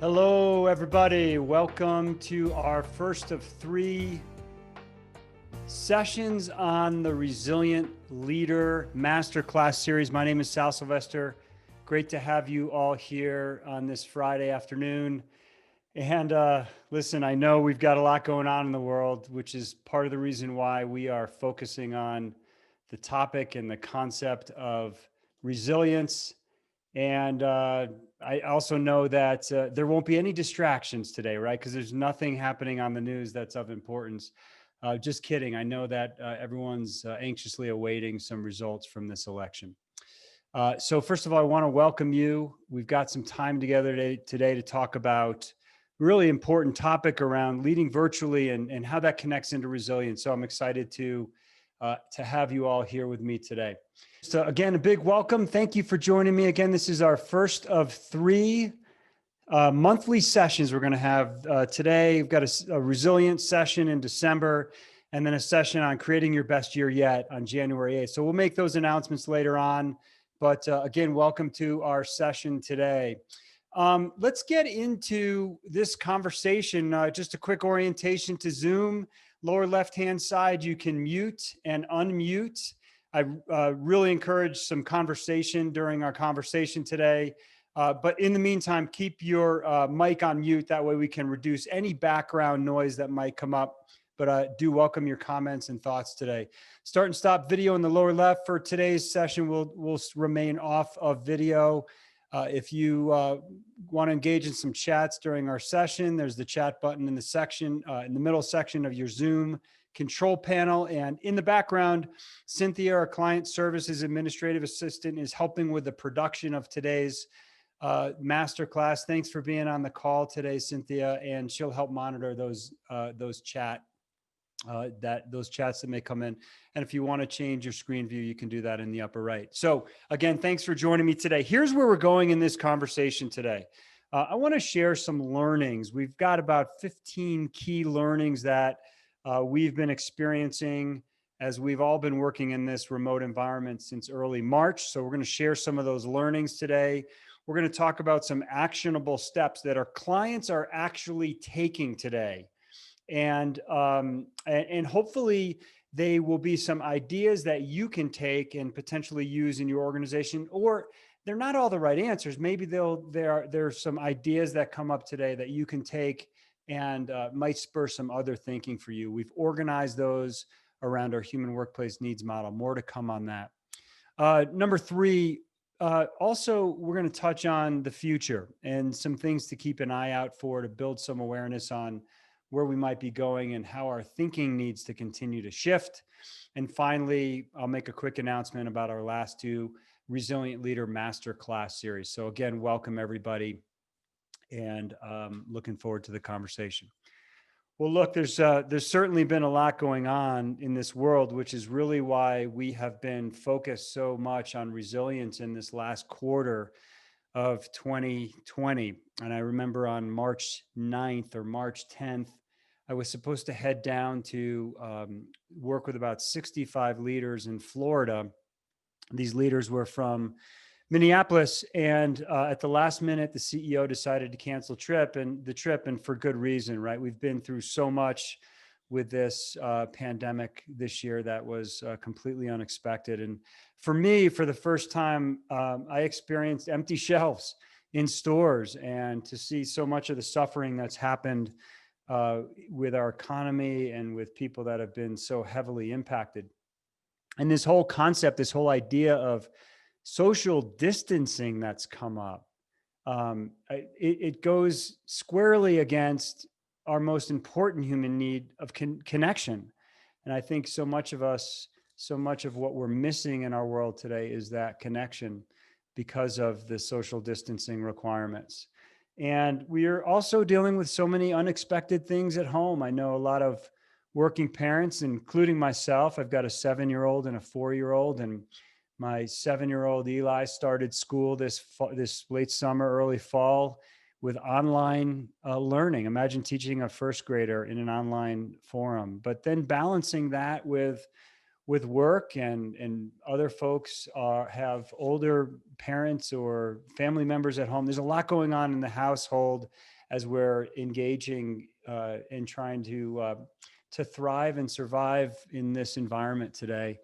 Hello, everybody. Welcome to our first of 3 sessions on the Resilient Leader Masterclass series. My name is Sal Sylvester. Great to have you all here on this Friday afternoon. And listen, I know we've got a lot going on in the world, which is part of the reason why we are focusing on the topic and the concept of resilience. And I also know that there won't be any distractions today, right? Because there's nothing happening on the news that's of importance. Just kidding. I know that everyone's anxiously awaiting some results from this election. So first of all, I want to welcome you. We've got some time together today to talk about a really important topic around leading virtually and how that connects into resilience. So I'm excited to have you all here with me today. So again, a big welcome. Thank you for joining me again. This is our first of 3 monthly sessions we're going to have today. We've got a resilience session in December, and then a session on creating your best year yet on January 8th. So we'll make those announcements later on. But again, welcome to our session today. Let's get into this conversation. Just a quick orientation to Zoom. Lower left-hand side, you can mute and unmute. I really encourage some conversation during our conversation today. But in the meantime, keep your mic on mute. That way we can reduce any background noise that might come up. But I do welcome your comments and thoughts today. Start and stop video in the lower left. For today's session, we'll remain off of video. If you want to engage in some chats during our session, there's the chat button in the section, in the middle section of your Zoom control panel. And in the background, Cynthia, our client services administrative assistant, is helping with the production of today's masterclass. Thanks for being on the call today, Cynthia, and she'll help monitor those chats that may come in. And if you want to change your screen view, you can do that in the upper right. So again, thanks for joining me today. Here's where we're going in this conversation today. I want to share some learnings. We've got about 15 key learnings that we've been experiencing as we've all been working in this remote environment since early March. So we're going to share some of those learnings today. We're going to talk about some actionable steps that our clients are actually taking today. And hopefully they will be some ideas that you can take and potentially use in your organization, or they're not all the right answers. Maybe there's some ideas that come up today that you can take and might spur some other thinking for you. We've organized those around our human workplace needs model. More to come on that. Number 3, also, we're going to touch on the future and some things to keep an eye out for to build some awareness on where we might be going and how our thinking needs to continue to shift. And finally, I'll make a quick announcement about our last 2 Resilient Leader Masterclass series. So again, welcome everybody, and looking forward to the conversation. Well, look, there's certainly been a lot going on in this world, which is really why we have been focused so much on resilience in this last quarter of 2020. And I remember on March 9th or March 10th, I was supposed to head down to work with about 65 leaders in Florida. These leaders were from Minneapolis, and at the last minute, the CEO decided to cancel the trip, and for good reason, right? We've been through so much with this pandemic this year that was completely unexpected. And for me, for the first time, I experienced empty shelves in stores, and to see so much of the suffering that's happened with our economy and with people that have been so heavily impacted. And this whole concept, this whole idea of social distancing that's come up, it goes squarely against our most important human need of connection. And I think so much of what we're missing in our world today is that connection because of the social distancing requirements. And we are also dealing with so many unexpected things at home. I know a lot of working parents, including myself. I've got a 7-year-old and a 4-year-old, and my 7-year-old Eli started school this late summer, early fall with online learning. Imagine teaching a first grader in an online forum, but then balancing that with with work, and other folks have older parents or family members at home. There's a lot going on in the household as we're engaging and trying to thrive and survive in this environment today.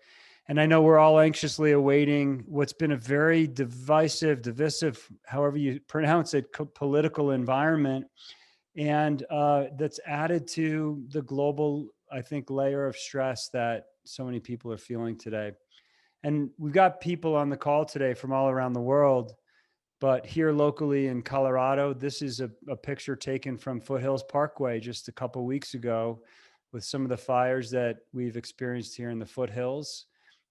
And I know we're all anxiously awaiting what's been a very divisive, however you pronounce it, political environment. And that's added to the global, I think, layer of stress that so many people are feeling today. And we've got people on the call today from all around the world. But here locally in Colorado, this is a picture taken from Foothills Parkway just a couple of weeks ago with some of the fires that we've experienced here in the foothills,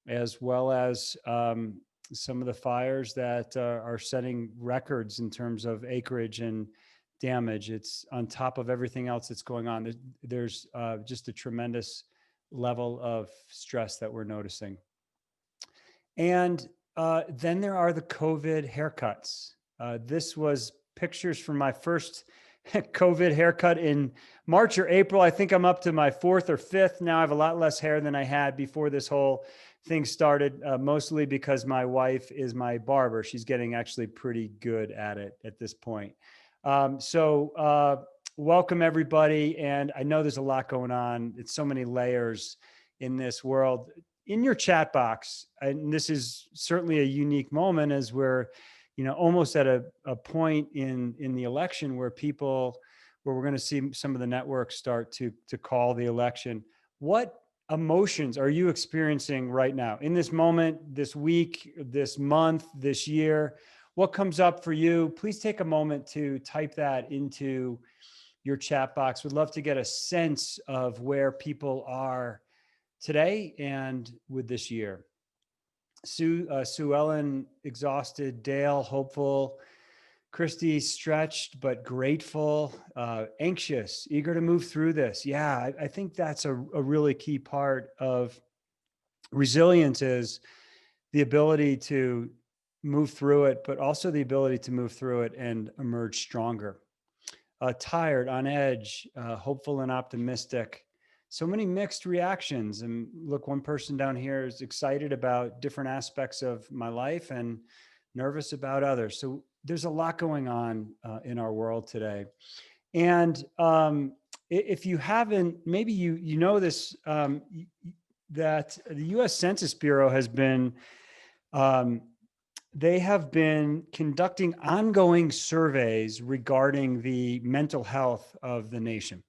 as well as some of the fires that are setting records in terms of acreage and damage. It's on top of everything else that's going on. There's just a tremendous level of stress that we're noticing. And then there are the COVID haircuts. This was pictures from my first COVID haircut in March or April. I think I'm up to my fourth or fifth. Now I have a lot less hair than I had before this whole thing started, mostly because my wife is my barber. She's getting actually pretty good at it at this point. Welcome everybody. And I know there's a lot going on. It's so many layers in this world. In your chat box, and this is certainly a unique moment as we're, almost at a point in the election where we're going to see some of the networks start to call the election. What emotions are you experiencing right now in this moment, this week, this month, this year? What comes up for you? Please take a moment to type that into your chat box. We'd love to get a sense of where people are today and with this year. Sue Ellen, exhausted. Dale, hopeful. Christy, stretched but grateful. Anxious, eager to move through this. Yeah, I think that's a really key part of resilience, is the ability to move through it, but also the ability to move through it and emerge stronger. Tired, on edge, hopeful and optimistic. So many mixed reactions. And look, one person down here is excited about different aspects of my life and nervous about others. So there's a lot going on in our world today. And if you haven't, maybe you know this, that the U.S. Census Bureau has been, they have been conducting ongoing surveys regarding the mental health of the nation.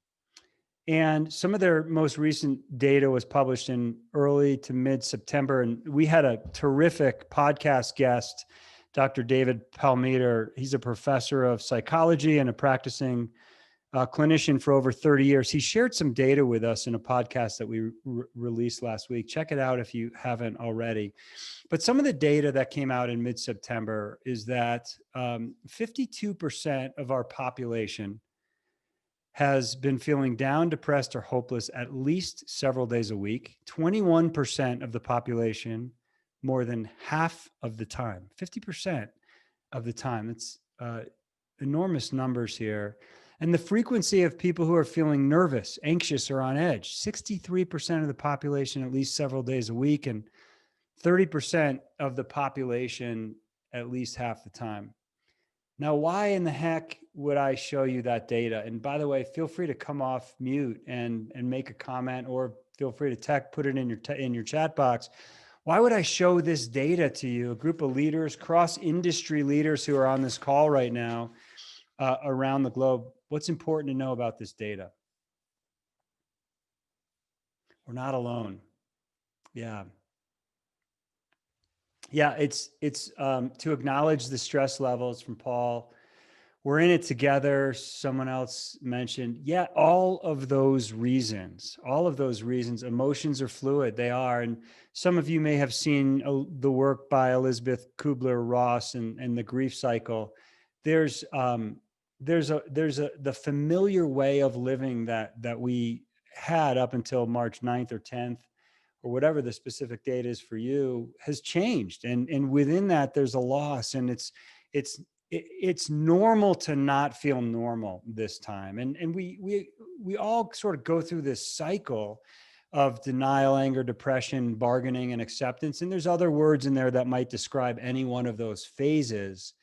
And some of their most recent data was published in early to mid-September. And we had a terrific podcast guest, Dr. David Palmeter. He's a professor of psychology and a practicing clinician for over 30 years. He shared some data with us in a podcast that we released last week. Check it out if you haven't already. But some of the data that came out in mid-September is that 52% of our population has been feeling down, depressed, or hopeless at least several days a week. 21% of the population, more than half of the time, 50% of the time. It's enormous numbers here. And the frequency of people who are feeling nervous, anxious, or on edge, 63% of the population at least several days a week, and 30% of the population at least half the time. Now, why in the heck would I show you that data? And by the way, feel free to come off mute and make a comment, or feel free to put it in your chat box. Why would I show this data to you? A group of leaders, cross-industry leaders who are on this call right now around the globe. What's important to know about this data? We're not alone. Yeah. Yeah, it's to acknowledge the stress levels from Paul. We're in it together. Someone else mentioned, yeah, all of those reasons, emotions are fluid. They are. And some of you may have seen the work by Elizabeth Kubler-Ross and the grief cycle. There's the familiar way of living that we had up until March 9th or 10th, or whatever the specific date is for you, has changed. And within that, there's a loss, and it's normal to not feel normal this time. And we all sort of go through this cycle, of denial, anger, depression, bargaining, and acceptance. And there's other words in there that might describe any one of those phases.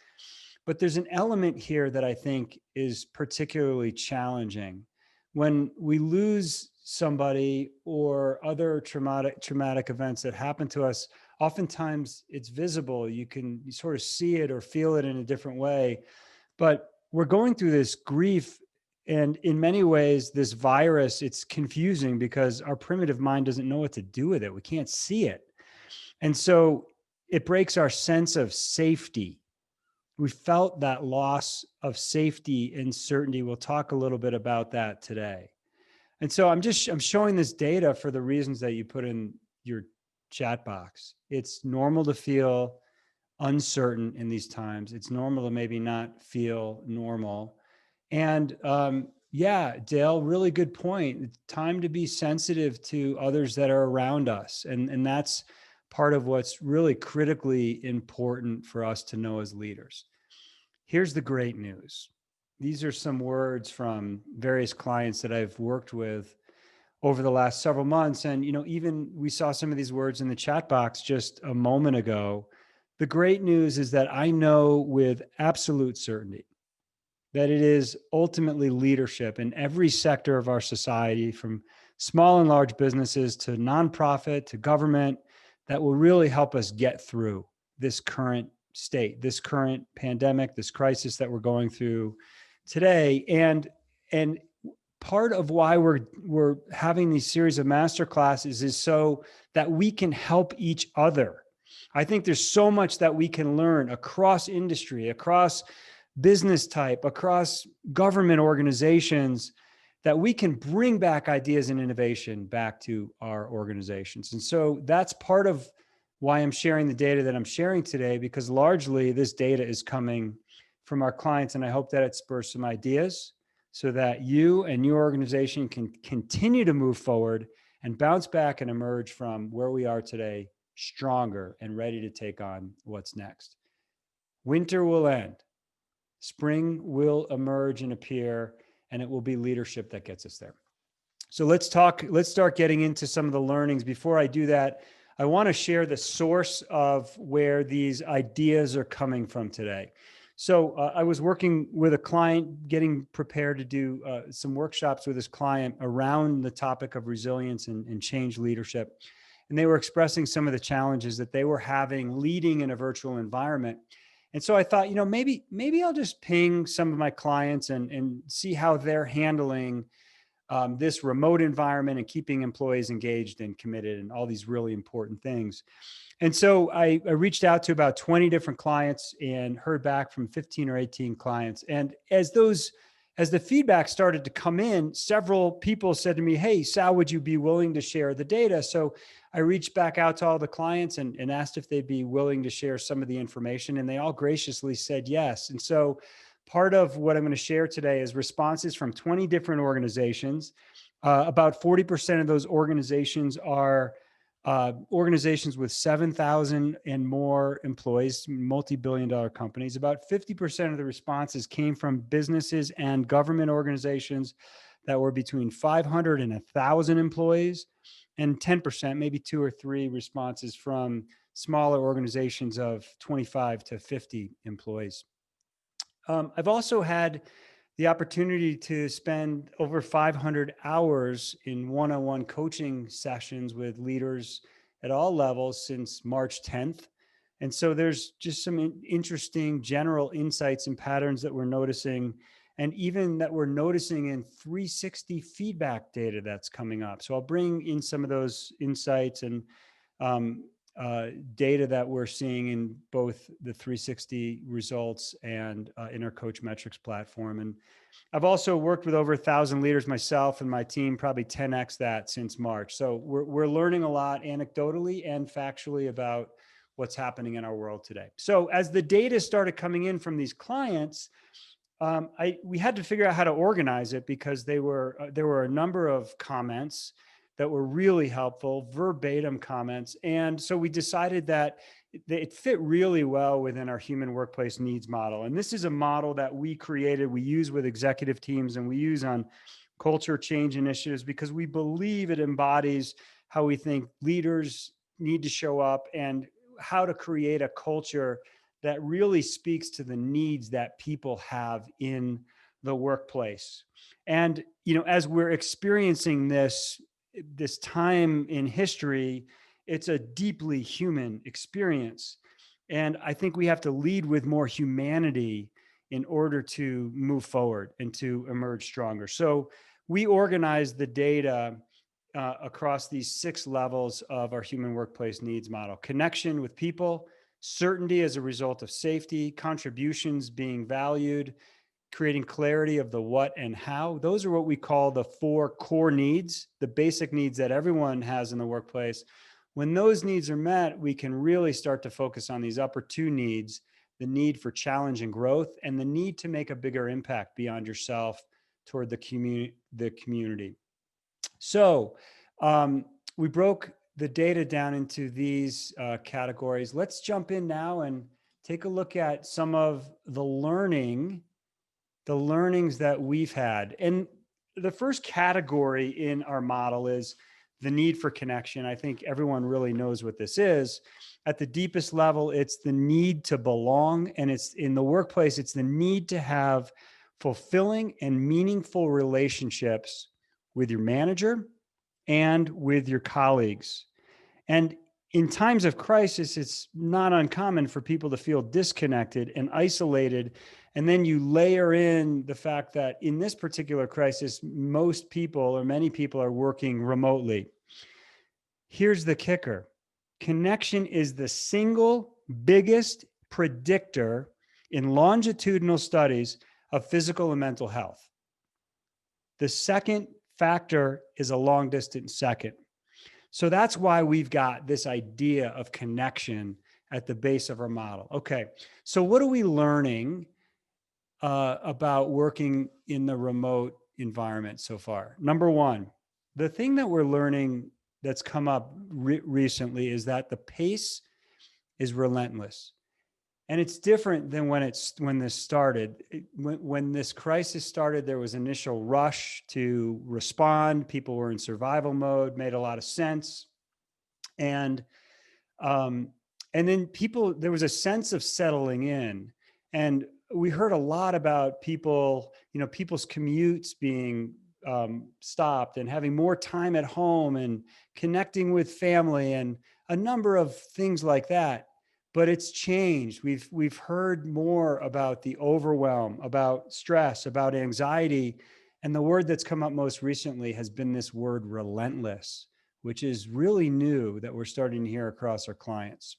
But there's an element here that I think is particularly challenging. When we lose somebody or other traumatic events that happen to us, oftentimes it's visible. You can sort of see it or feel it in a different way. But we're going through this grief. And in many ways, this virus, it's confusing because our primitive mind doesn't know what to do with it. We can't see it. And so it breaks our sense of safety. We felt that loss of safety and certainty. We'll talk a little bit about that today. And so I'm showing this data for the reasons that you put in your chat box. It's normal to feel uncertain in these times. It's normal to maybe not feel normal. And yeah, Dale, really good point. It's time to be sensitive to others that are around us. And that's part of what's really critically important for us to know as leaders. Here's the great news. These are some words from various clients that I've worked with over the last several months. And, even we saw some of these words in the chat box just a moment ago. The great news is that I know with absolute certainty that it is ultimately leadership in every sector of our society, from small and large businesses to nonprofit to government, that will really help us get through this current state, this current pandemic, this crisis that we're going through today. And part of why we're having these series of master classes is so that we can help each other. I think there's so much that we can learn across industry, across business type, across government organizations, that we can bring back ideas and innovation back to our organizations. And so that's part of why I'm sharing the data that I'm sharing today, because largely this data is coming from our clients. And I hope that it spurs some ideas so that you and your organization can continue to move forward and bounce back and emerge from where we are today stronger and ready to take on what's next. Winter will end. Spring will emerge and appear, and it will be leadership that gets us there. So let's start getting into some of the learnings. Before I do that, I want to share the source of where these ideas are coming from today. So I was working with a client, getting prepared to do some workshops with this client around the topic of resilience and change leadership. And they were expressing some of the challenges that they were having leading in a virtual environment. And so I thought, maybe I'll just ping some of my clients and see how they're handling this remote environment and keeping employees engaged and committed and all these really important things. And so I reached out to about 20 different clients and heard back from 15 or 18 clients. And as the feedback started to come in, several people said to me, "Hey, Sal, would you be willing to share the data?" So I reached back out to all the clients and asked if they'd be willing to share some of the information. And they all graciously said yes. And so part of what I'm going to share today is responses from 20 different organizations. About 40% of those organizations are organizations with 7,000 and more employees, multi-billion-dollar companies. About 50% of the responses came from businesses and government organizations that were between 500 and 1,000 employees, and 10%, maybe 2 or 3 responses from smaller organizations of 25 to 50 employees. I've also had the opportunity to spend over 500 hours in one-on-one coaching sessions with leaders at all levels since March 10th. And so there's just some interesting general insights and patterns that we're noticing, and even that we're noticing in 360 feedback data that's coming up. So I'll bring in some of those insights and data that we're seeing in both the 360 results and in our Coach Metrics platform. And I've also worked with over 1,000 leaders myself and my team, probably 10x that since March. So we're learning a lot anecdotally and factually about what's happening in our world today. So as the data started coming in from these clients, we had to figure out how to organize it, because there were a number of comments that were really helpful, verbatim comments. And so we decided that it fit really well within our human workplace needs model. And this is a model that we created, we use with executive teams, and we use on culture change initiatives, because we believe it embodies how we think leaders need to show up and how to create a culture that really speaks to the needs that people have in the workplace. And, as we're experiencing this time in history, it's a deeply human experience. And I think we have to lead with more humanity in order to move forward and to emerge stronger. So we organize the data across these 6 levels of our human workplace needs model: connection with people, certainty as a result of safety, contributions being valued, creating clarity of the what and how. Those are what we call the 4 core needs, the basic needs that everyone has in the workplace. When those needs are met, we can really start to focus on these upper 2 needs: the need for challenge and growth, and the need to make a bigger impact beyond yourself toward the community. So we broke the data down into these categories. Let's jump in now and take a look at some of the learnings that we've had. And the first category in our model is the need for connection. I think everyone really knows what this is. At the deepest level, it's the need to belong. And it's in the workplace, it's the need to have fulfilling and meaningful relationships with your manager and with your colleagues. And in times of crisis, it's not uncommon for people to feel disconnected and isolated. And then you layer in the fact that in this particular crisis, most people or many people are working remotely. Here's the kicker: connection is the single biggest predictor in longitudinal studies of physical and mental health. The second factor is a long distance second. So that's why we've got this idea of connection at the base of our model. Okay, so what are we learning about working in the remote environment so far? Number one, the thing that we're learning that's come up recently is that the pace is relentless. And it's different than when this started. When this crisis started, there was initial rush to respond. People were in survival mode, made a lot of sense. And then there was a sense of settling in. And we heard a lot about people's commutes being stopped and having more time at home and connecting with family and a number of things like that. But it's changed. We've heard more about the overwhelm, about stress, about anxiety. And the word that's come up most recently has been this word relentless, which is really new that we're starting to hear across our clients.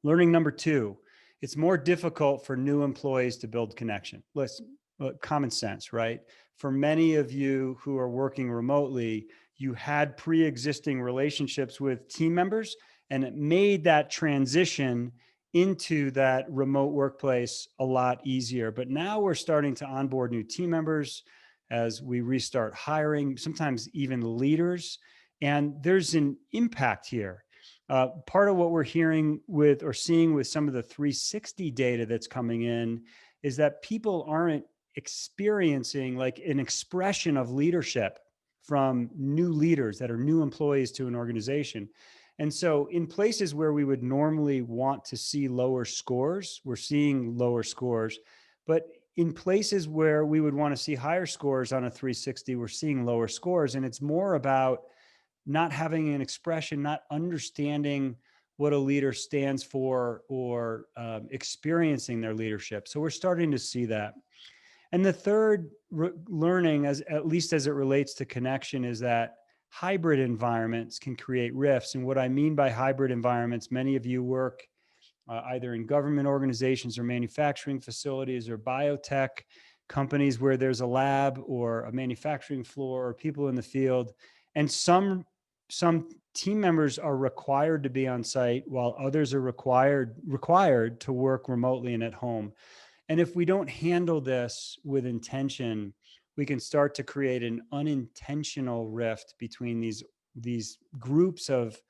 Learning number 2, it's more difficult for new employees to build connection. Listen, common sense, right? For many of you who are working remotely, you had pre-existing relationships with team members, and it made that transition into that remote workplace a lot easier. But now we're starting to onboard new team members as we restart hiring, sometimes even leaders. And there's an impact here. Part of what we're hearing with or seeing with some of the 360 data that's coming in is that people aren't experiencing like an expression of leadership from new leaders that are new employees to an organization. And so in places where we would normally want to see lower scores, we're seeing lower scores. But in places where we would want to see higher scores on a 360, we're seeing lower scores. And it's more about not having an expression, not understanding what a leader stands for, or experiencing their leadership. So we're starting to see that. And the third learning, at least as it relates to connection, is that hybrid environments can create rifts. And what I mean by hybrid environments, many of you work either in government organizations or manufacturing facilities or biotech companies where there's a lab or a manufacturing floor or people in the field. And some team members are required to be on site while others are required to work remotely and at home. And if we don't handle this with intention, we can start to create an unintentional rift between these groups of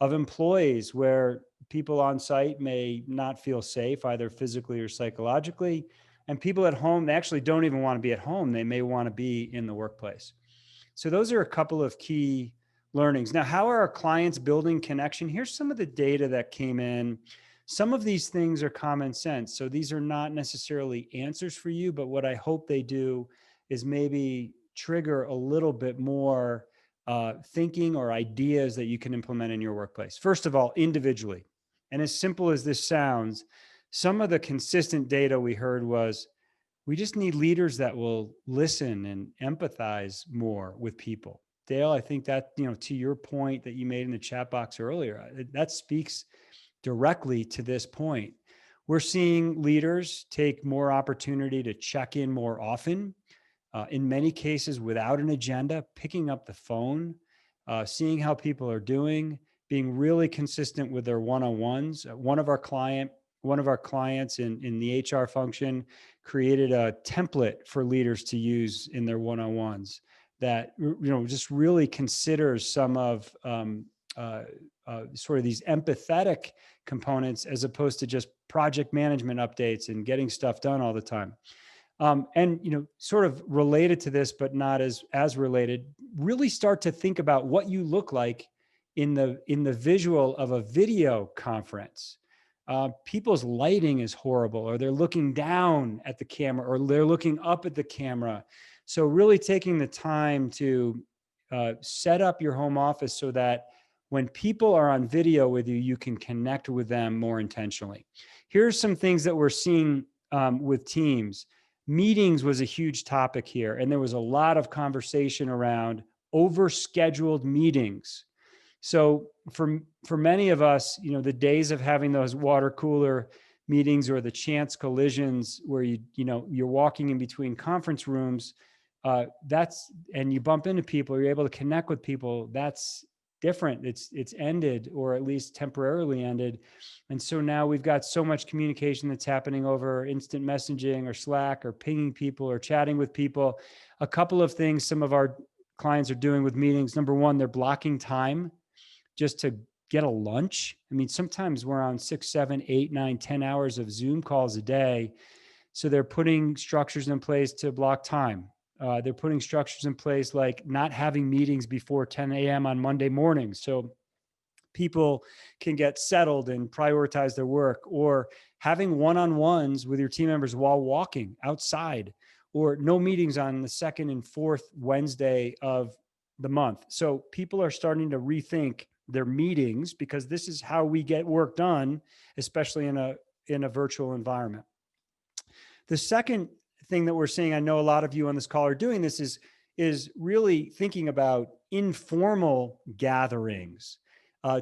employees where people on site may not feel safe, either physically or psychologically. And people at home, they actually don't even want to be at home. They may want to be in the workplace. So those are a couple of key learnings. Now, how are our clients building connection? Here's some of the data that came in. Some of these things are common sense. So these are not necessarily answers for you, but what I hope they do is maybe trigger a little bit more thinking or ideas that you can implement in your workplace. First of all, individually. And as simple as this sounds, some of the consistent data we heard was we just need leaders that will listen and empathize more with people. Dale, I think that, to your point that you made in the chat box earlier, that speaks directly to this point. We're seeing leaders take more opportunity to check in more often, in many cases without an agenda, picking up the phone, seeing how people are doing, being really consistent with their one-on-ones. One of our clients in the HR function created a template for leaders to use in their one-on-ones that just really considers some of sort of these empathetic components as opposed to just project management updates and getting stuff done all the time. And sort of related to this, but not as related, really start to think about what you look like in the visual of a video conference. People's lighting is horrible, or they're looking down at the camera, or they're looking up at the camera. So really taking the time to set up your home office so that when people are on video with you, you can connect with them more intentionally. Here's some things that we're seeing with teams. Meetings was a huge topic here, and there was a lot of conversation around overscheduled meetings. So for many of us, the days of having those water cooler meetings or the chance collisions where you're walking in between conference rooms, and you bump into people, you're able to connect with people. That's different. It's ended, or at least temporarily ended. And so now we've got so much communication that's happening over instant messaging or Slack or pinging people or chatting with people. A couple of things some of our clients are doing with meetings. Number one, they're blocking time just to get a lunch. I mean, sometimes we're on 6, 7, 8, 9, 10 hours of Zoom calls a day. So they're putting structures in place to block time. They're putting structures in place like not having meetings before 10 a.m. on Monday mornings. So people can get settled and prioritize their work, or having one-on-ones with your team members while walking outside, or no meetings on the second and fourth Wednesday of the month. So people are starting to rethink their meetings because this is how we get work done, especially in a virtual environment. The second thing that we're seeing, I know a lot of you on this call are doing this, is really thinking about informal gatherings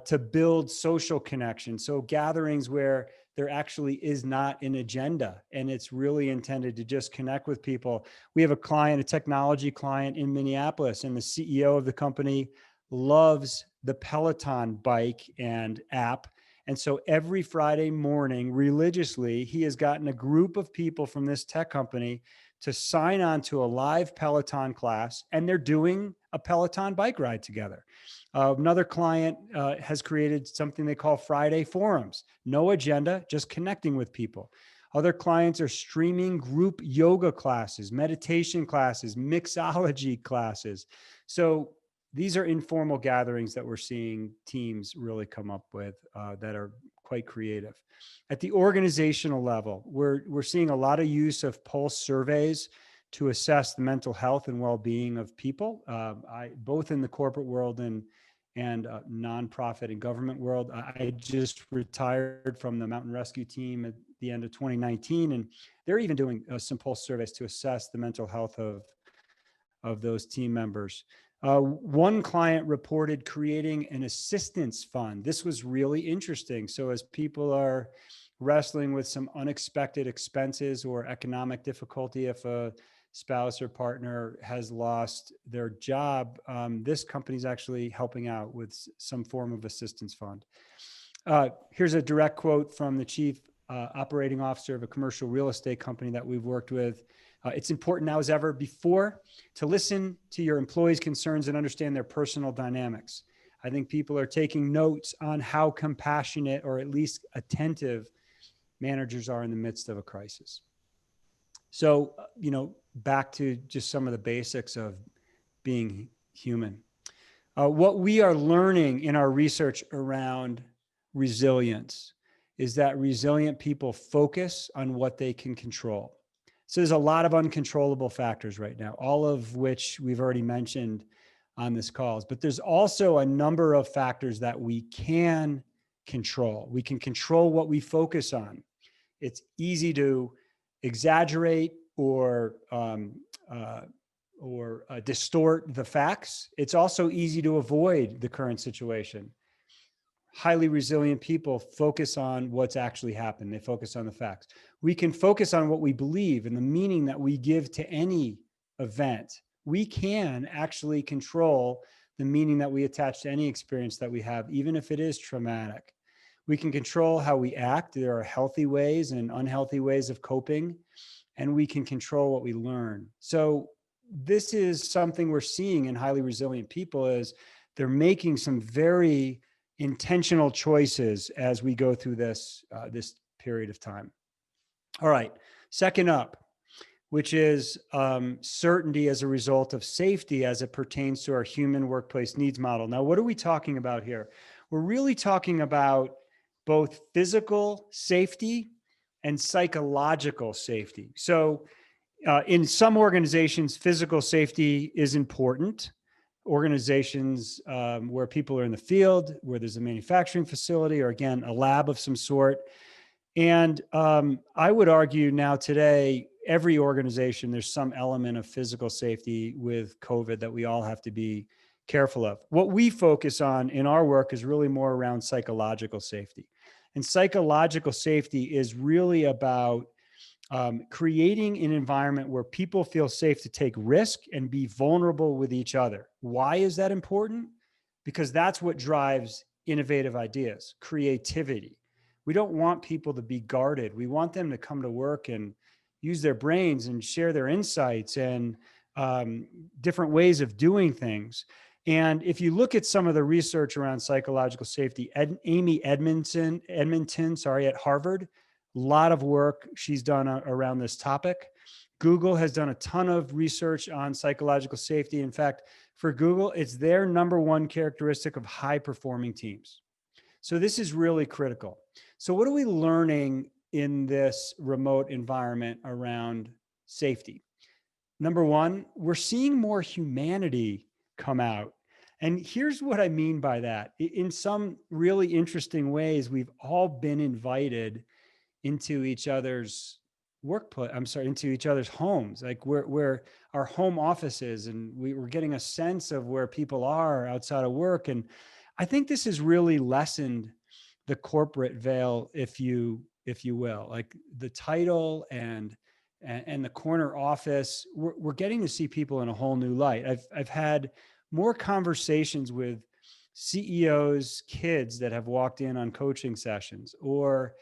to build social connection. So gatherings where there actually is not an agenda and it's really intended to just connect with people. We have a technology client in Minneapolis, and the CEO of the company loves the Peloton bike and app. And so every Friday morning, religiously, he has gotten a group of people from this tech company to sign on to a live Peloton class, and they're doing a Peloton bike ride together. Another client has created something they call Friday forums. No agenda, just connecting with people. Other clients are streaming group yoga classes, meditation classes, mixology classes. So these are informal gatherings that we're seeing teams really come up with that are quite creative. At the organizational level, we're seeing a lot of use of pulse surveys to assess the mental health and well-being of people, both in the corporate world and nonprofit and government world. I just retired from the mountain rescue team at the end of 2019, and they're even doing some pulse surveys to assess the mental health of those team members. One client reported creating an assistance fund. This was really interesting. So as people are wrestling with some unexpected expenses or economic difficulty, if a spouse or partner has lost their job, this company's actually helping out with some form of assistance fund. Here's a direct quote from the chief operating officer of a commercial real estate company that we've worked with. It's important now as ever before to listen to your employees' concerns and understand their personal dynamics. I think people are taking notes on how compassionate or at least attentive managers are in the midst of a crisis. So, back to just some of the basics of being human. What we are learning in our research around resilience is that resilient people focus on what they can control. So there's a lot of uncontrollable factors right now, all of which we've already mentioned on this call. But there's also a number of factors that we can control. We can control what we focus on. It's easy to exaggerate or distort the facts. It's also easy to avoid the current situation. Highly resilient people focus on what's actually happened. They focus on the facts. We can focus on what we believe and the meaning that we give to any event. We can actually control the meaning that we attach to any experience that we have, even if it is traumatic. We can control how we act. There are healthy ways and unhealthy ways of coping, and we can control what we learn. So this is something we're seeing in highly resilient people is they're making some very intentional choices as we go through this period of time. All right, second up, which is certainty as a result of safety as it pertains to our human workplace needs model. Now, what are we talking about here? We're really talking about both physical safety and psychological safety. So in some organizations, physical safety is important. Organizations where people are in the field, where there's a manufacturing facility, or again, a lab of some sort. And I would argue now today, every organization, there's some element of physical safety with COVID that we all have to be careful of. What we focus on in our work is really more around psychological safety. And psychological safety is really about creating an environment where people feel safe to take risk and be vulnerable with each other. Why is that important? Because that's what drives innovative ideas, creativity. We don't want people to be guarded. We want them to come to work and use their brains and share their insights and different ways of doing things. And if you look at some of the research around psychological safety, Amy Edmondson, at Harvard, a lot of work she's done around this topic. Google has done a ton of research on psychological safety. In fact, for Google, it's their number one characteristic of high performing teams. So this is really critical. So what are we learning in this remote environment around safety? Number one, we're seeing more humanity come out. And here's what I mean by that. In some really interesting ways, we've all been invited into each other's into each other's homes, like where our home offices, and we're getting a sense of where people are outside of work. And I think this has really lessened the corporate veil, if you will, like the title and the corner office. We're getting to see people in a whole new light. I've had more conversations with CEOs, kids that have walked in on coaching sessions, or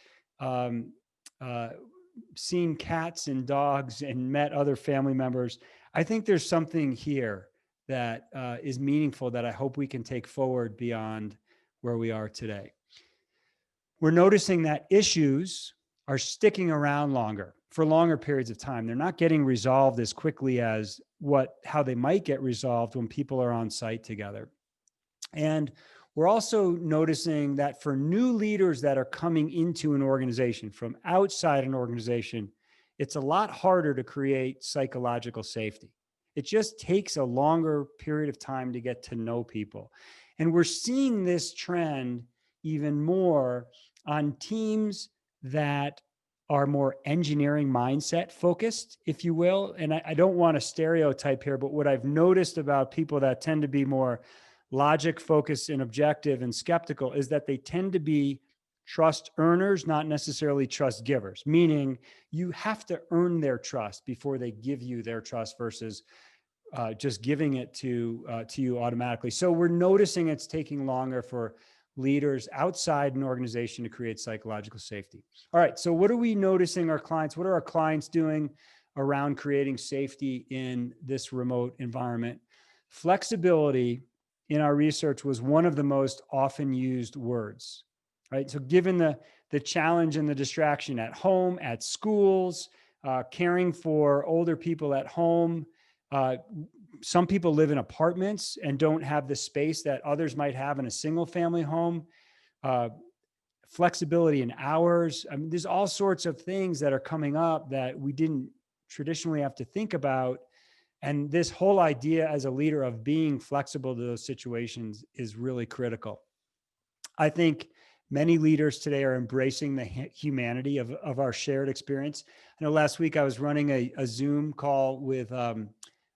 seen cats and dogs and met other family members. I think there's something here that is meaningful that I hope we can take forward beyond where we are today. We're noticing that issues are sticking around longer, for longer periods of time. They're not getting resolved as quickly as how they might get resolved when people are on site together. And we're also noticing that for new leaders that are coming into an organization from outside an organization, it's a lot harder to create psychological safety. It just takes a longer period of time to get to know people. And we're seeing this trend even more on teams that are more engineering mindset focused, if you will. And I don't want to stereotype here, but what I've noticed about people that tend to be more logic focused and objective and skeptical is that they tend to be trust earners, not necessarily trust givers, meaning you have to earn their trust before they give you their trust versus just giving it to you automatically. So we're noticing it's taking longer for leaders outside an organization to create psychological safety. All right, so what are we noticing our clients? What are our clients doing around creating safety in this remote environment? Flexibility in our research was one of the most often used words, right? So given the challenge and the distraction at home, at schools, caring for older people at home. Some people live in apartments and don't have the space that others might have in a single family home. Flexibility in hours. I mean, there's all sorts of things that are coming up that we didn't traditionally have to think about. And this whole idea as a leader of being flexible to those situations is really critical. I think many leaders today are embracing the humanity of our shared experience. I know last week I was running a Zoom call with,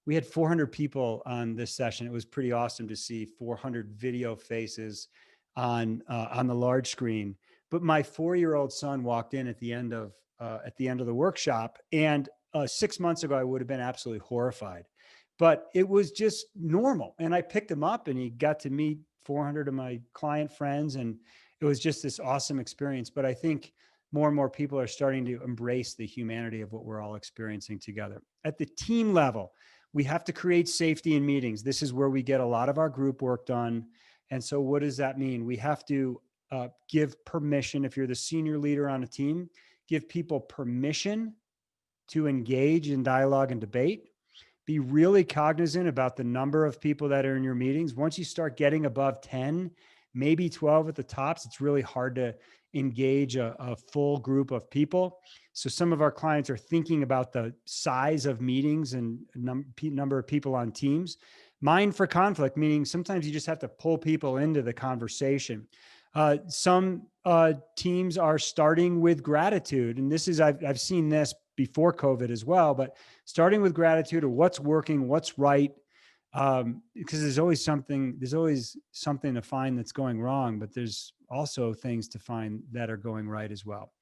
we had 400 people on this session. It was pretty awesome to see 400 video faces on the large screen. But my 4-year-old son walked in at the end of the workshop, and 6 months ago I would have been absolutely horrified. But it was just normal, and I picked him up, and he got to meet 400 of my client friends, and it was just this awesome experience. But I think more and more people are starting to embrace the humanity of what we're all experiencing together. At the team level, we have to create safety in meetings. This is where we get a lot of our group work done. And so what does that mean? We have to give permission. If you're the senior leader on a team, give people permission to engage in dialogue and debate. Be really cognizant about the number of people that are in your meetings. Once you start getting above 10, maybe 12 at the tops, it's really hard to engage a full group of people. So some of our clients are thinking about the size of meetings and number of people on teams. Mind for conflict, meaning sometimes you just have to pull people into the conversation. Some teams are starting with gratitude. And this is, I've seen this before COVID as well, but starting with gratitude or what's working, what's right. Because there's always something to find that's going wrong, but there's also things to find that are going right as well.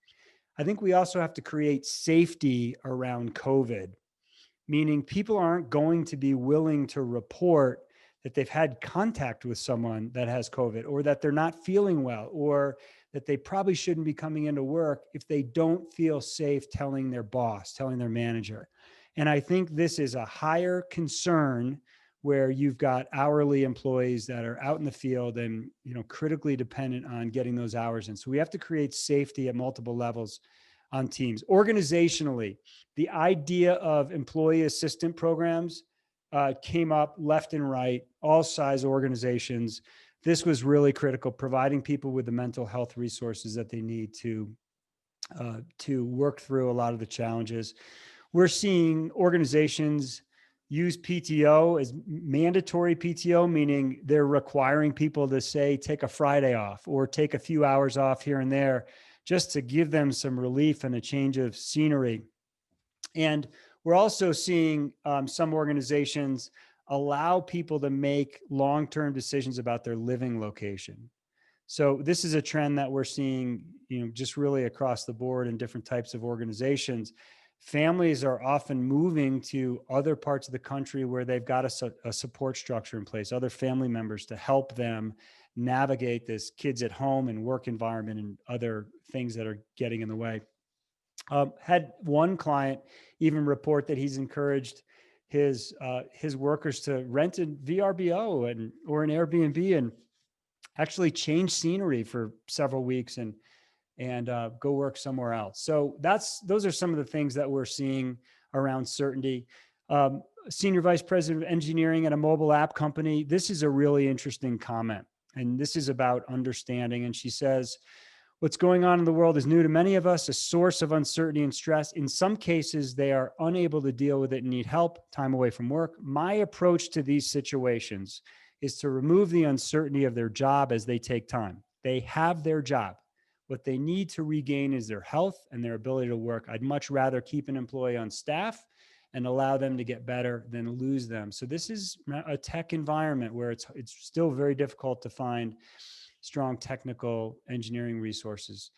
I think we also have to create safety around COVID, meaning people aren't going to be willing to report that they've had contact with someone that has COVID, or that they're not feeling well, or that they probably shouldn't be coming into work if they don't feel safe telling their boss, telling their manager. And I think this is a higher concern where you've got hourly employees that are out in the field and, critically dependent on getting those hours in. So we have to create safety at multiple levels on teams. Organizationally, the idea of employee assistant programs came up left and right, all size organizations. This was really critical, providing people with the mental health resources that they need to work through a lot of the challenges. We're seeing organizations use PTO as mandatory PTO, meaning they're requiring people to say, take a Friday off or take a few hours off here and there, just to give them some relief and a change of scenery. And we're also seeing some organizations allow people to make long-term decisions about their living location. So this is a trend that we're seeing, just really across the board in different types of organizations. Families are often moving to other parts of the country where they've got a support structure in place, other family members to help them navigate this kids at home and work environment and other things that are getting in the way. Had one client even report that he's encouraged his workers to rent a VRBO or an Airbnb and actually change scenery for several weeks and go work somewhere else. So those are some of the things that we're seeing around certainty. Senior Vice President of Engineering at a mobile app company. This is a really interesting comment, and this is about understanding. And she says, what's going on in the world is new to many of us, a source of uncertainty and stress. In some cases, they are unable to deal with it and need help, time away from work. My approach to these situations is to remove the uncertainty of their job as they take time. They have their job. What they need to regain is their health and their ability to work. I'd much rather keep an employee on staff and allow them to get better than lose them. So this is a tech environment where it's still very difficult to find strong technical engineering resources.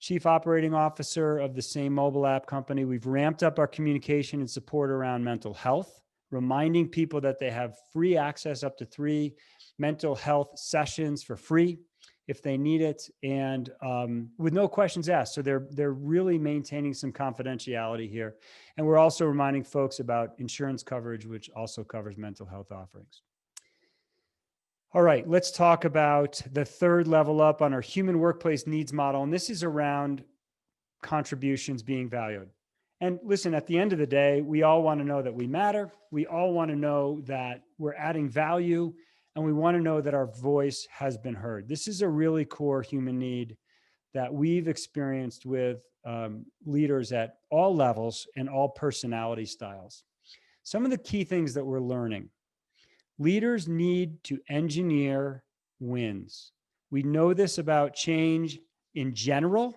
Chief Operating Officer of the same mobile app company, we've ramped up our communication and support around mental health, reminding people that they have free access up to 3 mental health sessions for free if they need it, and with no questions asked. So they're really maintaining some confidentiality here. And we're also reminding folks about insurance coverage, which also covers mental health offerings. All right, let's talk about the third level up on our human workplace needs model. And this is around contributions being valued. And listen, at the end of the day, we all want to know that we matter. We all want to know that we're adding value, and we want to know that our voice has been heard. This is a really core human need that we've experienced with leaders at all levels and all personality styles. Some of the key things that we're learning: leaders need to engineer wins. We know this about change in general.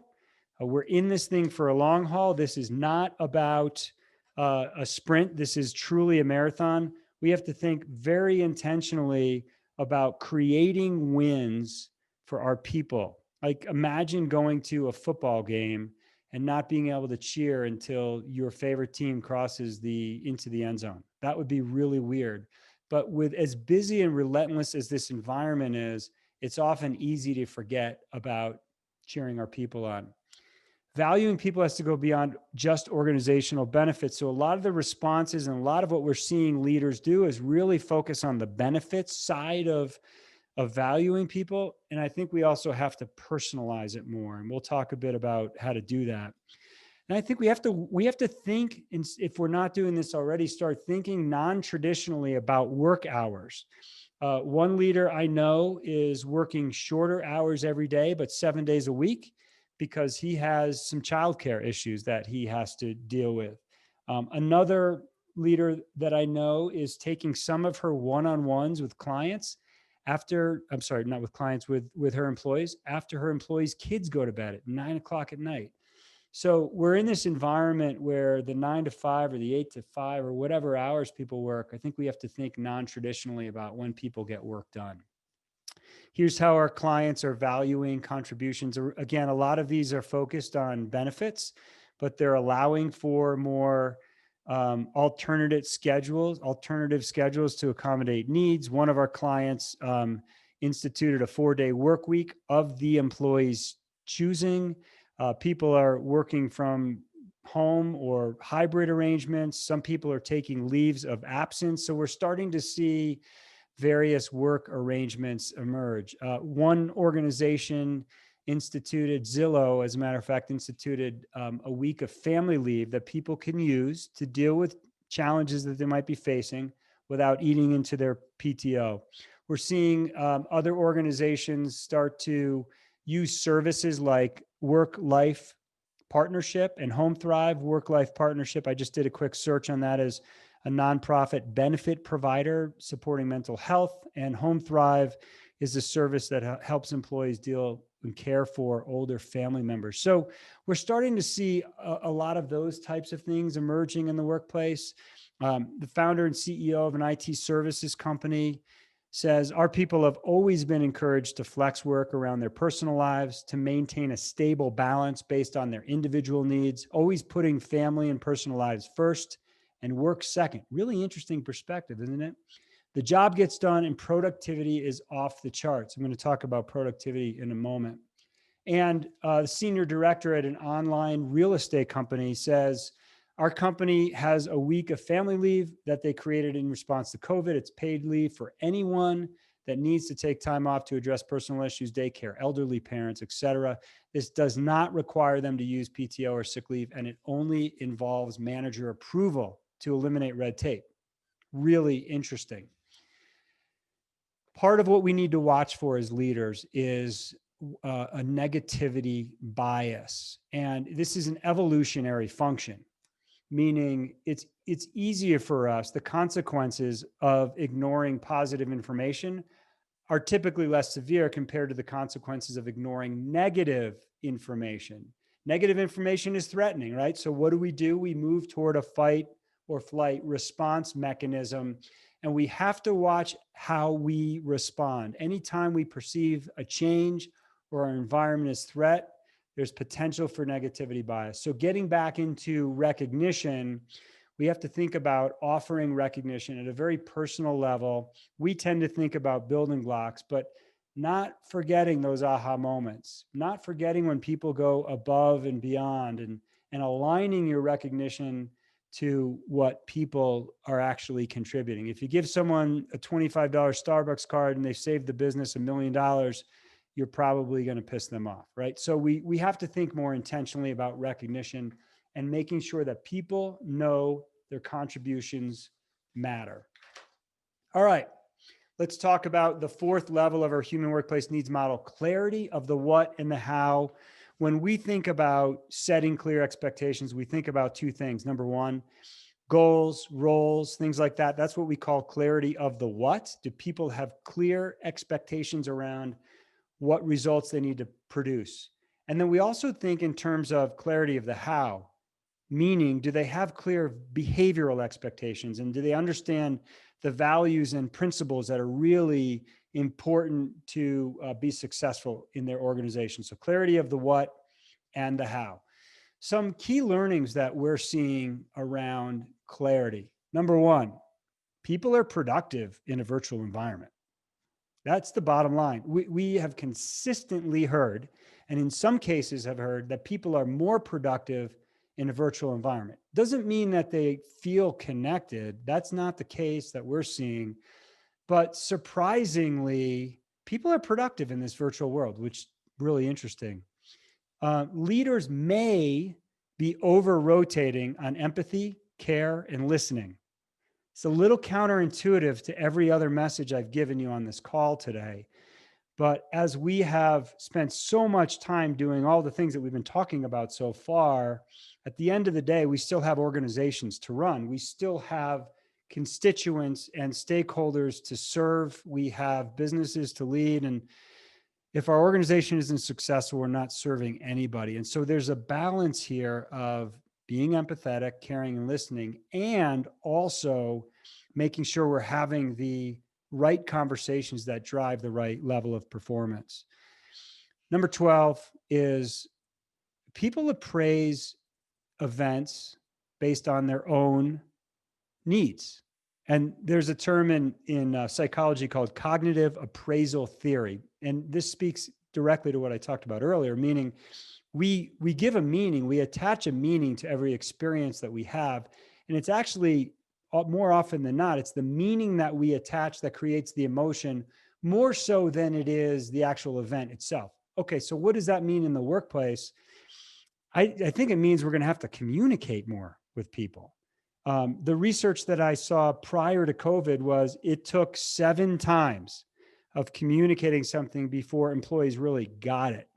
We're in this thing for a long haul. This is not about a sprint. This is truly a marathon. We have to think very intentionally about creating wins for our people. Like, imagine going to a football game and not being able to cheer until your favorite team crosses into the end zone. That would be really weird. But with as busy and relentless as this environment is, it's often easy to forget about cheering our people on. Valuing people has to go beyond just organizational benefits. So a lot of the responses and a lot of what we're seeing leaders do is really focus on the benefits side of valuing people. And I think we also have to personalize it more. And we'll talk a bit about how to do that. And I think we have to think, if we're not doing this already, start thinking non-traditionally about work hours. One leader I know is working shorter hours every day, but 7 days a week, because he has some childcare issues that he has to deal with. Another leader that I know is taking some of her one-on-ones with clients not with clients, with her employees, after her employees' kids go to bed at 9 o'clock at night. So we're in this environment where the 9 to 5 or the 8 to 5 or whatever hours people work, I think we have to think non-traditionally about when people get work done. Here's how our clients are valuing contributions. Again, a lot of these are focused on benefits, but they're allowing for more alternative schedules to accommodate needs. One of our clients instituted a 4-day work week of the employees' choosing. People are working from home or hybrid arrangements. Some people are taking leaves of absence. So we're starting to see various work arrangements emerge. One organization instituted, Zillow, as a matter of fact, instituted a week of family leave that people can use to deal with challenges that they might be facing without eating into their PTO. We're seeing other organizations start to use services like work-life partnership and Home Thrive work-life partnership. I just did a quick search on that as a nonprofit benefit provider supporting mental health, and Home Thrive is a service that helps employees deal and care for older family members. So we're starting to see a lot of those types of things emerging in the workplace. The founder and CEO of an IT services company says, our people have always been encouraged to flex work around their personal lives, to maintain a stable balance based on their individual needs, always putting family and personal lives first and work second. Really interesting perspective, isn't it? The job gets done and productivity is off the charts. I'm going to talk about productivity in a moment. And the senior director at an online real estate company says, our company has a week of family leave that they created in response to COVID. It's paid leave for anyone that needs to take time off to address personal issues, daycare, elderly parents, et cetera. This does not require them to use PTO or sick leave, and it only involves manager approval to eliminate red tape. Really interesting. Part of what we need to watch for as leaders is a negativity bias. And this is an evolutionary function, meaning it's easier for us. The consequences of ignoring positive information are typically less severe compared to the consequences of ignoring negative information. Negative information is threatening, right? So what do? We move toward a fight or flight response mechanism, and we have to watch how we respond. Anytime we perceive a change or our environment as threat, there's potential for negativity bias. So getting back into recognition, we have to think about offering recognition at a very personal level. We tend to think about building blocks, but not forgetting those aha moments, not forgetting when people go above and beyond, and aligning your recognition to what people are actually contributing. If you give someone a $25 Starbucks card and they've saved the business $1 million, you're probably going to piss them off, right? So we have to think more intentionally about recognition and making sure that people know their contributions matter. All right, let's talk about the fourth level of our human workplace needs model, clarity of the what and the how. When we think about setting clear expectations, we think about two things. Number one, goals, roles, things like that. That's what we call clarity of the what. Do people have clear expectations around what results they need to produce? And then we also think in terms of clarity of the how, meaning do they have clear behavioral expectations, and do they understand the values and principles that are really important to be successful in their organization? So clarity of the what and the how. Some key learnings that we're seeing around clarity. Number one, people are productive in a virtual environment. That's the bottom line. We have consistently heard, and in some cases have heard, that people are more productive in a virtual environment. Doesn't mean that they feel connected. That's not the case that we're seeing. But surprisingly, people are productive in this virtual world, which is really interesting. Leaders may be over-rotating on empathy, care, and listening. It's a little counterintuitive to every other message I've given you on this call today. But as we have spent so much time doing all the things that we've been talking about so far, at the end of the day, we still have organizations to run. We still have constituents and stakeholders to serve. We have businesses to lead. And if our organization isn't successful, we're not serving anybody. And so there's a balance here of being empathetic, caring, and listening, and also making sure we're having the right conversations that drive the right level of performance. Number 12 is people appraise events based on their own needs. And there's a term in psychology called cognitive appraisal theory. And this speaks directly to what I talked about earlier, meaning we give a meaning, we attach a meaning to every experience that we have. And it's actually, more often than not, it's the meaning that we attach that creates the emotion more so than it is the actual event itself. Okay, so what does that mean in the workplace? I think it means we're going to have to communicate more with people. The research that I saw prior to COVID was it took 7 times of communicating something before employees really got it.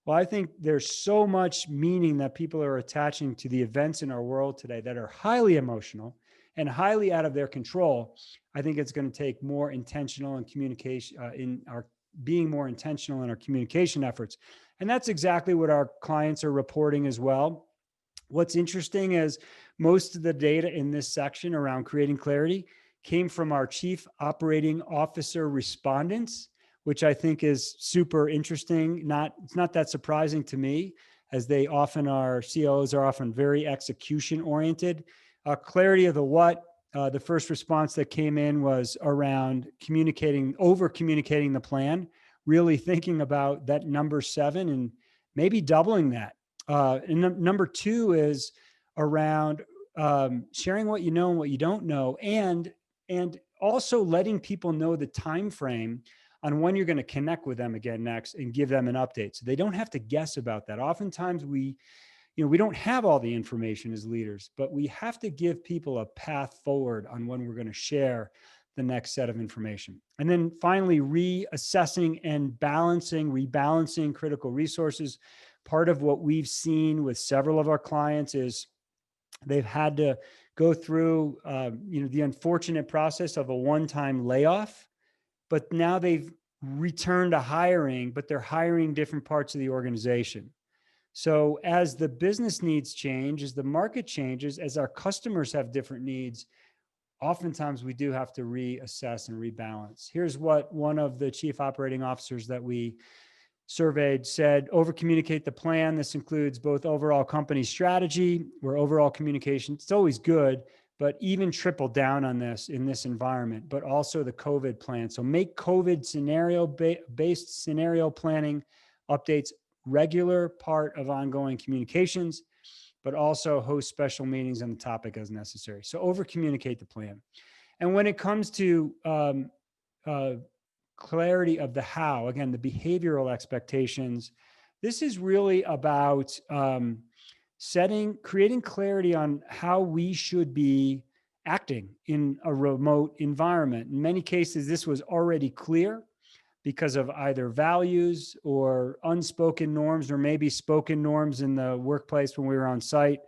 Well, I think there's so much meaning that people are attaching to the events in our world today that are highly emotional and highly out of their control. I think it's going to take more intentional and communication being more intentional in our communication efforts. And that's exactly what our clients are reporting as well. What's interesting is most of the data in this section around creating clarity came from our chief operating officer respondents, which I think is super interesting. It's not that surprising to me, as they often are, CEOs are often very execution oriented. Clarity of the what, the first response that came in was around over communicating the plan, really thinking about that number 7 and maybe doubling that. And number 2 is around sharing what you know and what you don't know, and also letting people know the time frame on when you're going to connect with them again next and give them an update, so they don't have to guess about that. Oftentimes we don't have all the information as leaders, but we have to give people a path forward on when we're going to share the next set of information. And then finally, reassessing and rebalancing critical resources. Part of what we've seen with several of our clients is they've had to go through the unfortunate process of a one-time layoff, but now they've returned to hiring, but they're hiring different parts of the organization. So as the business needs change, as the market changes, as our customers have different needs, oftentimes we do have to reassess and rebalance. Here's what one of the chief operating officers that we surveyed said: over communicate the plan. This includes both overall company strategy, where overall communication, it's always good, but even triple down on this in this environment, but also the COVID plan. So make COVID based scenario planning updates regular part of ongoing communications, but also host special meetings on the topic as necessary. So over communicate the plan. And when it comes to clarity of the how, again, the behavioral expectations, this is really about creating clarity on how we should be acting in a remote environment. In many cases, this was already clear because of either values or unspoken norms, or maybe spoken norms in the workplace when we were on site.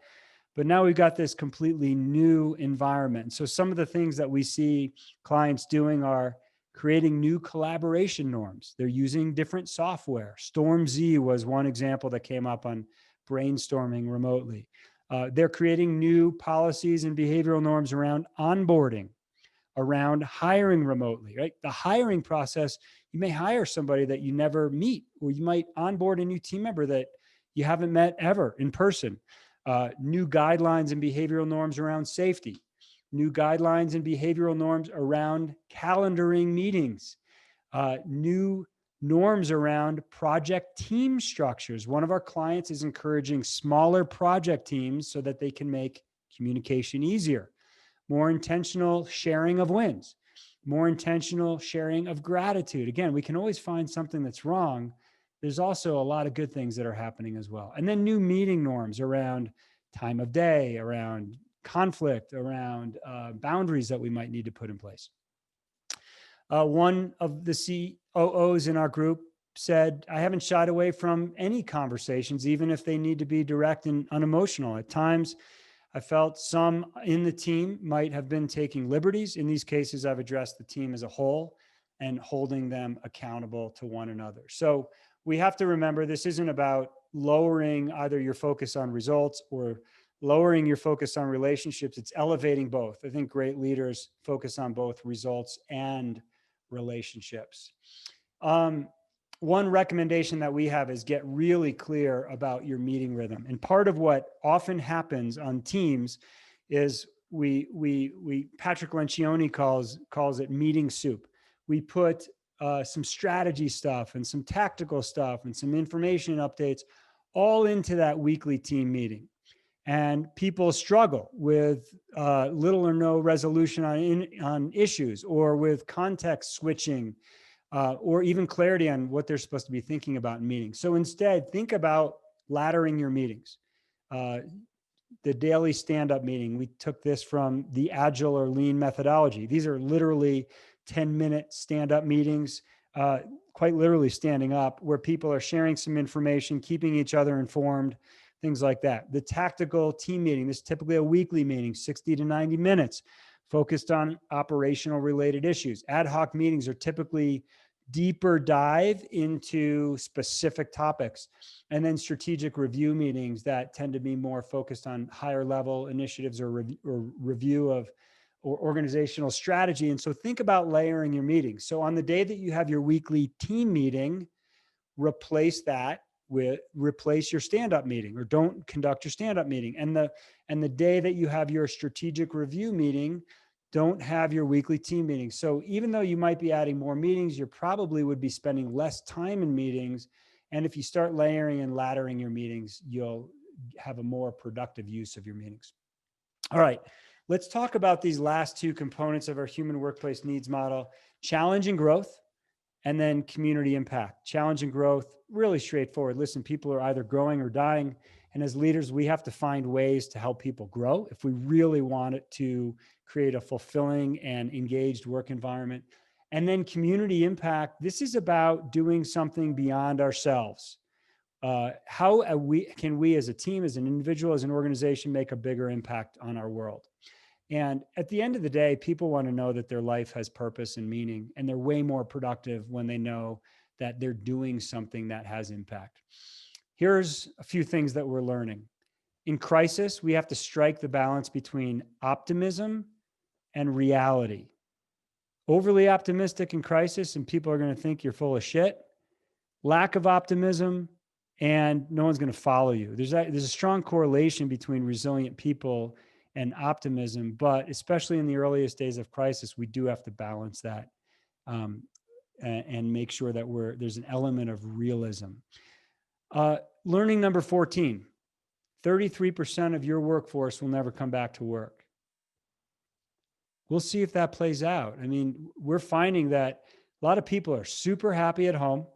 But now we've got this completely new environment. So some of the things that we see clients doing are creating new collaboration norms. They're using different software. StormZ was one example that came up on brainstorming remotely. They're creating new policies and behavioral norms around onboarding, around hiring remotely, right? The hiring process, you may hire somebody that you never meet, or you might onboard a new team member that you haven't met ever in person. New guidelines and behavioral norms around safety, new guidelines and behavioral norms around calendaring meetings, new norms around project team structures. One of our clients is encouraging smaller project teams so that they can make communication easier, more intentional sharing of wins, more intentional sharing of gratitude. Again, we can always find something that's wrong. There's also a lot of good things that are happening as well. And then new meeting norms around time of day, around conflict, around boundaries that we might need to put in place. One of the COOs in our group said, I haven't shied away from any conversations, even if they need to be direct and unemotional. At times, I felt some in the team might have been taking liberties. In these cases, I've addressed the team as a whole and holding them accountable to one another. So we have to remember, this isn't about lowering either your focus on results or lowering your focus on relationships. It's elevating both. I think great leaders focus on both results and relationships. One recommendation that we have is get really clear about your meeting rhythm. And part of what often happens on teams is Patrick Lencioni calls it meeting soup. We put some strategy stuff and some tactical stuff and some information updates all into that weekly team meeting. And people struggle with little or no resolution on issues, or with context switching, or even clarity on what they're supposed to be thinking about in meetings. So instead, think about laddering your meetings. The daily stand-up meeting, we took this from the Agile or Lean methodology. These are literally 10-minute stand-up meetings, quite literally standing up, where people are sharing some information, keeping each other informed, things like that. The tactical team meeting, this is typically a weekly meeting, 60 to 90 minutes, focused on operational related issues. Ad hoc meetings are typically deeper dive into specific topics. And then strategic review meetings that tend to be more focused on higher level initiatives or review of or organizational strategy. And so think about layering your meetings. So on the day that you have your weekly team meeting, replace your stand-up meeting, or don't conduct your stand-up meeting. And the day that you have your strategic review meeting, don't have your weekly team meeting. So even though you might be adding more meetings, you probably would be spending less time in meetings. And if you start layering and laddering your meetings, you'll have a more productive use of your meetings. All right, let's talk about these last two components of our human workplace needs model: challenge and growth, and then community impact. Challenge and growth, really straightforward. Listen, people are either growing or dying. And as leaders, we have to find ways to help people grow if we really want it to create a fulfilling and engaged work environment. And then community impact, this is about doing something beyond ourselves. How can we as a team, as an individual, as an organization, make a bigger impact on our world? And at the end of the day, people want to know that their life has purpose and meaning, and they're way more productive when they know that they're doing something that has impact. Here's a few things that we're learning. In crisis, we have to strike the balance between optimism and reality. Overly optimistic in crisis, and people are going to think you're full of shit. Lack of optimism, and no one's going to follow you. There's a strong correlation between resilient people and optimism, but especially in the earliest days of crisis, we do have to balance that and make sure that there's an element of realism. Learning number 14, 33% of your workforce will never come back to work. We'll see if that plays out. I mean, we're finding that a lot of people are super happy at home,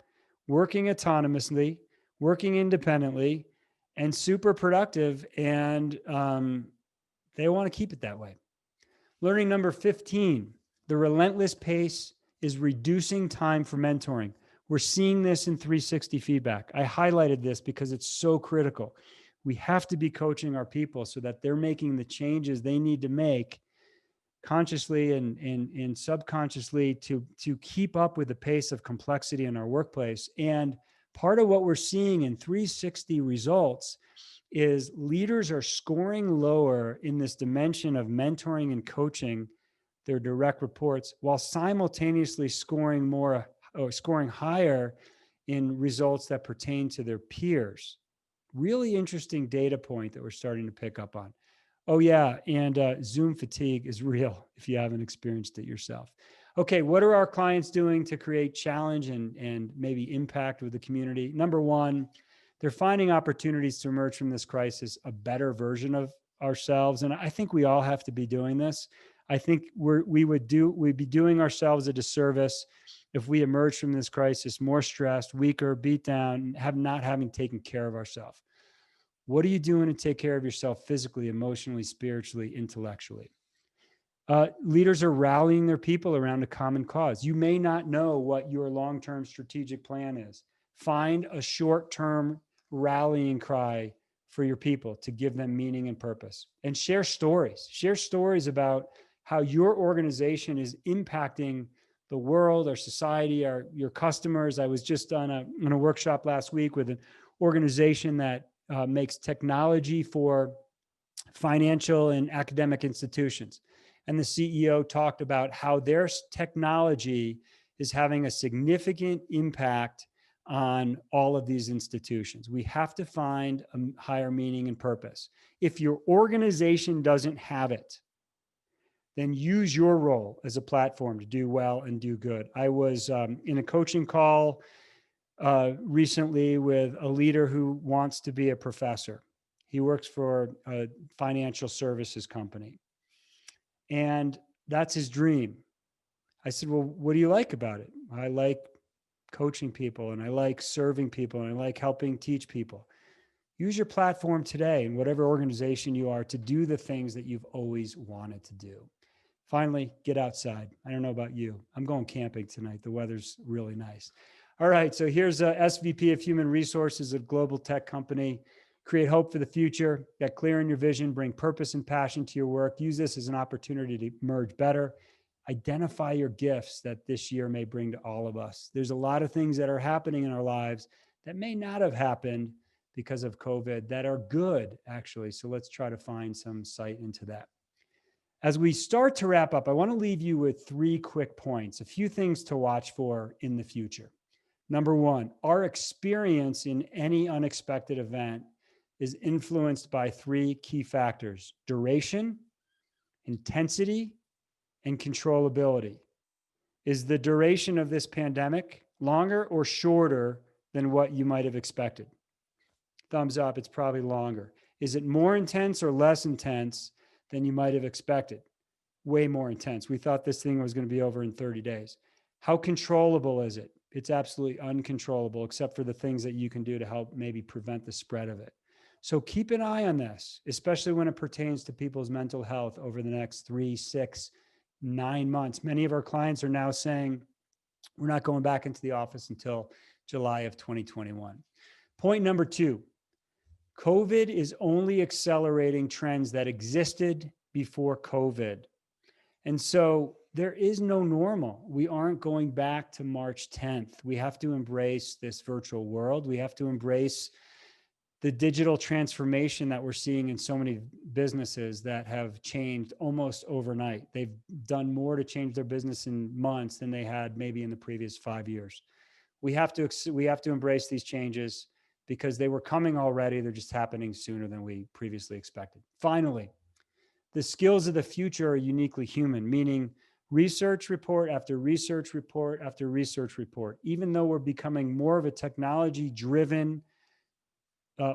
working autonomously, working independently, and super productive, and they want to keep it that way. Learning number 15, the relentless pace is reducing time for mentoring. We're seeing this in 360 feedback. I highlighted this because it's so critical. We have to be coaching our people so that they're making the changes they need to make consciously and subconsciously to keep up with the pace of complexity in our workplace. And part of what we're seeing in 360 results is leaders are scoring lower in this dimension of mentoring and coaching their direct reports, while simultaneously scoring more or scoring higher in results that pertain to their peers. Really interesting data point that we're starting to pick up on. Oh yeah, and Zoom fatigue is real if you haven't experienced it yourself. Okay, what are our clients doing to create challenge and maybe impact with the community? Number one, they're finding opportunities to emerge from this crisis a better version of ourselves, and I think we all have to be doing this. I think we'd be doing ourselves a disservice if we emerge from this crisis more stressed, weaker, beat down, not having taken care of ourselves. What are you doing to take care of yourself physically, emotionally, spiritually, intellectually? Leaders are rallying their people around a common cause. You may not know what your long-term strategic plan is. Find a short-term rallying cry for your people to give them meaning and purpose. And share stories. Share stories about how your organization is impacting the world, our society, your customers. I was just on a workshop last week with an organization that makes technology for financial and academic institutions. And the CEO talked about how their technology is having a significant impact on all of these institutions. We have to find a higher meaning and purpose. If your organization doesn't have it, then use your role as a platform to do well and do good. I was in a coaching call recently with a leader who wants to be a professor. He works for a financial services company, and that's his dream. I said, well, what do you like about it? I like coaching people, and I like serving people, and I like helping teach people. Use your platform today in whatever organization you are to do the things that you've always wanted to do. Finally, get outside. I don't know about you. I'm going camping tonight. The weather's really nice. All right, so here's a SVP of Human Resources at a global tech company. Create hope for the future, get clear in your vision, bring purpose and passion to your work. Use this as an opportunity to emerge better. Identify your gifts that this year may bring to all of us. There's a lot of things that are happening in our lives that may not have happened because of COVID that are good, actually. So let's try to find some sight into that. As we start to wrap up, I want to leave you with 3 quick points, a few things to watch for in the future. Number one, our experience in any unexpected event is influenced by 3 key factors: duration, intensity, and controllability. Is the duration of this pandemic longer or shorter than what you might have expected? Thumbs up, it's probably longer. Is it more intense or less intense than you might have expected? Way more intense. We thought this thing was going to be over in 30 days. How controllable is it? It's absolutely uncontrollable, except for the things that you can do to help maybe prevent the spread of it. So keep an eye on this, especially when it pertains to people's mental health over the next 3, 6, 9 months. Many of our clients are now saying, we're not going back into the office until July of 2021. Point number 2, COVID is only accelerating trends that existed before COVID. And so there is no normal. We aren't going back to March 10th. We have to embrace this virtual world. We have to embrace the digital transformation that we're seeing in so many businesses that have changed almost overnight. They've done more to change their business in months than they had maybe in the previous 5 years. We have to embrace these changes because they were coming already. They're just happening sooner than we previously expected. Finally, the skills of the future are uniquely human, meaning research report after research report after research report. Even though we're becoming more of a technology-driven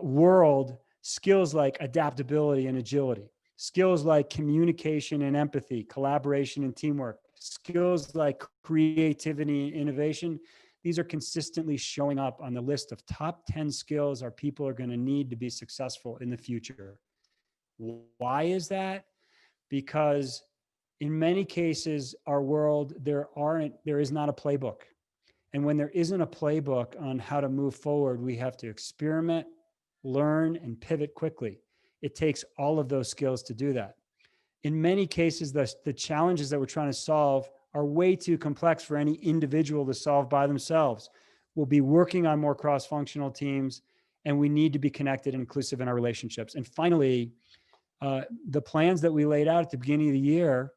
world, skills like adaptability and agility, skills like communication and empathy, collaboration and teamwork, skills like creativity and innovation, These are consistently showing up on the list of top 10 skills our people are going to need to be successful in the future. Why is that? Because in many cases, our world, there is not a playbook. And when there isn't a playbook on how to move forward, we have to experiment, learn, and pivot quickly. It takes all of those skills to do that. In many cases, the challenges that we're trying to solve are way too complex for any individual to solve by themselves. We'll be working on more cross-functional teams, and we need to be connected and inclusive in our relationships. And finally, the plans that we laid out at the beginning of the year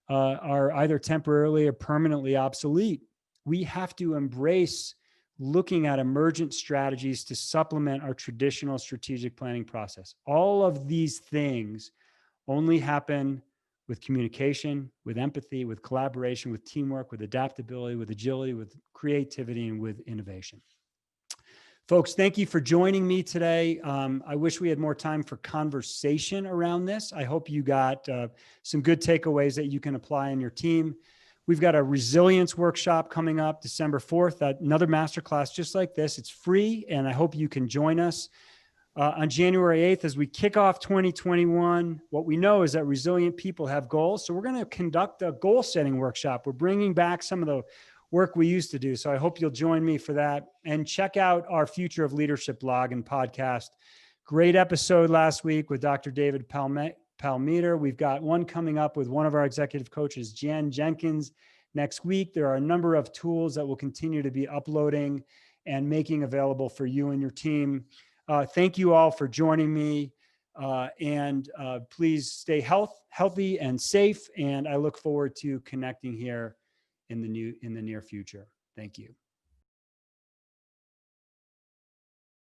are either temporarily or permanently obsolete. We have to embrace looking at emergent strategies to supplement our traditional strategic planning process. All of these things only happen with communication, with empathy, with collaboration, with teamwork, with adaptability, with agility, with creativity, and with innovation. Folks, thank you for joining me today. I wish we had more time for conversation around this. I hope you got some good takeaways that you can apply in your team. We've got a resilience workshop coming up December 4th, another masterclass just like this. It's free, and I hope you can join us. On January 8th, as we kick off 2021, what we know is that resilient people have goals. So we're going to conduct a goal setting workshop. We're bringing back some of the work we used to do. So I hope you'll join me for that, and check out our Future of Leadership blog and podcast. Great episode last week with Dr. David Palmeter. We've got one coming up with one of our executive coaches, Jan Jenkins, next week. There are a number of tools that will continue to be uploading and making available for you and your team. Thank you all for joining me, and please stay healthy and safe. And I look forward to connecting here in the near future. Thank you.